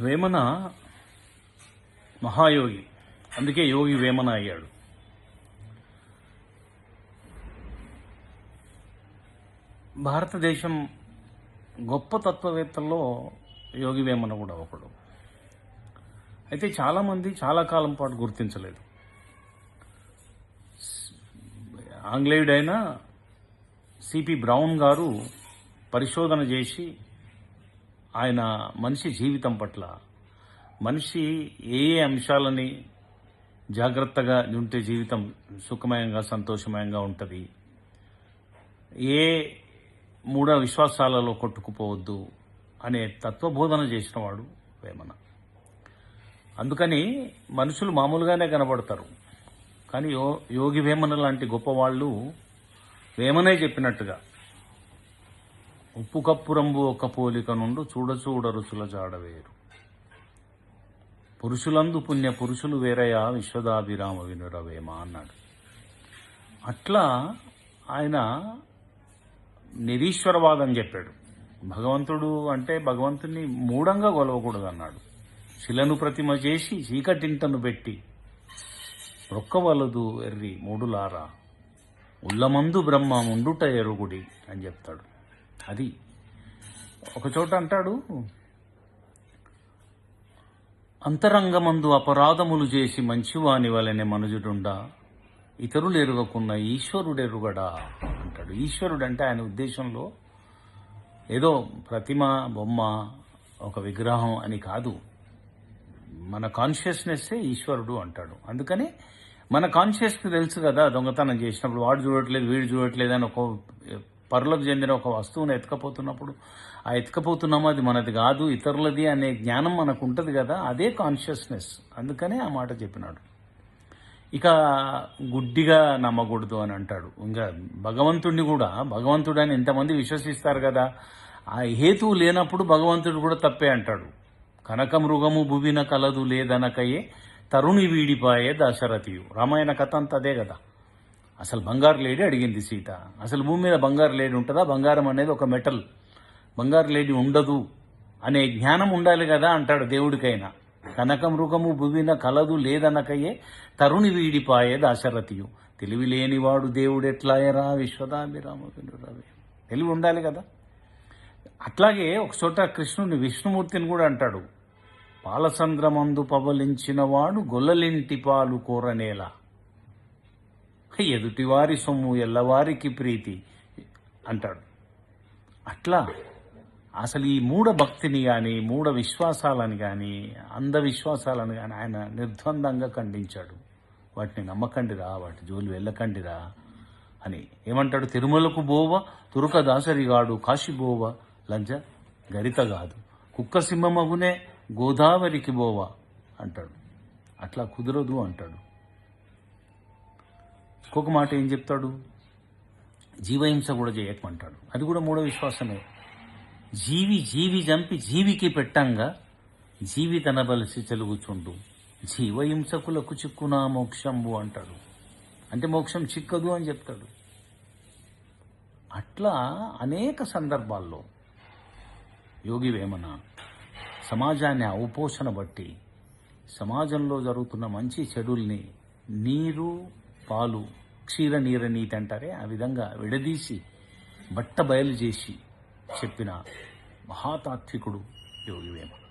వేమన మహాయోగి, అందుకే యోగి వేమన అయ్యాడు. భారతదేశం గొప్ప తత్వవేత్తల్లో యోగి వేమన కూడా ఒకడు. అయితే చాలామంది చాలా కాలం పాటు గుర్తించలేదు. ఆంగ్లేయుడైన సిపి బ్రౌన్ గారు పరిశోధన చేసి ఆయన మనిషి జీవితం పట్ల, మనిషి ఏ ఏ అంశాలని జాగ్రత్తగా ఉంటే జీవితం సుఖమయంగా సంతోషమయంగా ఉంటుంది, ఏ మూఢ విశ్వాసాలలో కొట్టుకుపోవద్దు అనే తత్వబోధన చేసినవాడు వేమన. అందుకని మనుషులు మామూలుగానే కనబడతారు, కానీ యోగి వేమన లాంటి గొప్పవాళ్ళు వేమనే చెప్పినట్టుగా ఉప్పు కప్పు రంబు ఒక పోలిక నుండు చూడచూడ రుచుల జాడవేరు, పురుషులందు పుణ్య పురుషులు వేరయా విశ్వదాభిరామ వినురవేమ అన్నాడు. అట్లా ఆయన నిరీశ్వరవాదం చెప్పాడు. భగవంతుడు అంటే భగవంతుని మూఢంగా కొలవకూడదు అన్నాడు. శిలను ప్రతిమ చేసి చీకటింటను పెట్టి రొక్కవలదు ఎర్రి మూడులారా, ఉల్లమందు బ్రహ్మ ముండుట ఎరుగుడి అని చెప్తాడు. అది ఒకచోట అంటాడు, అంతరంగమందు అపరాధములు చేసి మంచివాని వలనే మనుజుడుండా, ఇతరులు ఎరుగకున్న ఈశ్వరుడెరుగడా అంటాడు. ఈశ్వరుడు అంటే ఆయన ఉద్దేశంలో ఏదో ప్రతిమ, బొమ్మ, ఒక విగ్రహం అని కాదు, మన కాన్షియస్నెస్సే ఈశ్వరుడు అంటాడు. అందుకని మన కాన్షియస్కి తెలుసు కదా, దొంగతనం చేసినప్పుడు వాడు చూడట్లేదు వీడు చూడట్లేదు అని ఒక పరులకు చెందిన ఒక వస్తువును ఎత్తుకపోతున్నప్పుడు ఆ ఎత్తుకపోతున్నామో అది మనది కాదు ఇతరులది అనే జ్ఞానం మనకు ఉంటుంది కదా, అదే కాన్షియస్నెస్. అందుకనే ఆ మాట చెప్పినాడు. ఇక గుడ్డిగా నమ్మకూడదు అని అంటాడు. ఇంకా భగవంతుడిని కూడా భగవంతుడని ఎంతమంది విశ్వసిస్తారు కదా, ఆ హేతువు లేనప్పుడు భగవంతుడు కూడా తప్పే అంటాడు. కనక మృగము భువిన కలదు లేదనకయే తరుణి వీడిపాయే దశరథియు. రామాయణ కథ అంతా అదే కదా. అసలు బంగారు లేడీ అడిగింది సీత. అసలు భూమి మీద బంగారు లేడీ ఉంటుందా? బంగారం అనేది ఒక మెటల్, బంగారు లేడీ ఉండదు అనే జ్ఞానం ఉండాలి కదా అంటాడు దేవుడికైనా. కనక మృగము భువిన కలదు లేదనకయే తరుణి వీడిపాయే దాశరథియు. తెలివి లేనివాడు దేవుడెట్లాయరా విశ్వదాభిరామ వినురవే. తెలివి ఉండాలి కదా. అట్లాగే ఒకచోట కృష్ణుని విష్ణుమూర్తిని కూడా అంటాడు, పాలసంద్రమందు పవలించిన వాడు గొల్లలింటి పాలు కోరనేలా, ఎదుటివారి సొమ్ము ఎల్లవారికి ప్రీతి అంటాడు. అట్లా అసలు ఈ మూఢ భక్తిని కానీ, మూఢ విశ్వాసాలను కానీ, అంధవిశ్వాసాలను కానీ ఆయన నిర్ద్వందంగా ఖండించాడు. వాటిని నమ్మకండిరా, వాటి జోలి వెళ్ళకండిరా అని ఏమంటాడు. తిరుమలకు బోవ తురుక దాసరిగాడు, కాశీబోవ లంజ గరిత కాదు, కుక్క సింహమగునే గోదావరికి బోవ అంటాడు. అట్లా కుదరదు అంటాడు. ఇంకొక మాట ఏం చెప్తాడు, జీవహింస కూడా చేయకమంటాడు. అది కూడా మూఢ విశ్వాసమే. జీవి చంపి జీవికి పెట్టంగా జీవి తనబలిసి చెలుగుచుండు, జీవహింసకులకు చిక్కునా మోక్షంబు అంటాడు. అంటే మోక్షం చిక్కదు అని చెప్తాడు. అట్లా అనేక సందర్భాల్లో యోగి వేమన సమాజాన్ని అవపోషణ బట్టి, సమాజంలో జరుగుతున్న మంచి చెడుల్ని నీరు పాలు క్షీర నీర నీతి అంటారే, ఆ విధంగా విడదీసి బట్ట బయలు చేసి చెప్పిన మహాతాత్వికుడు యోగి వేమన.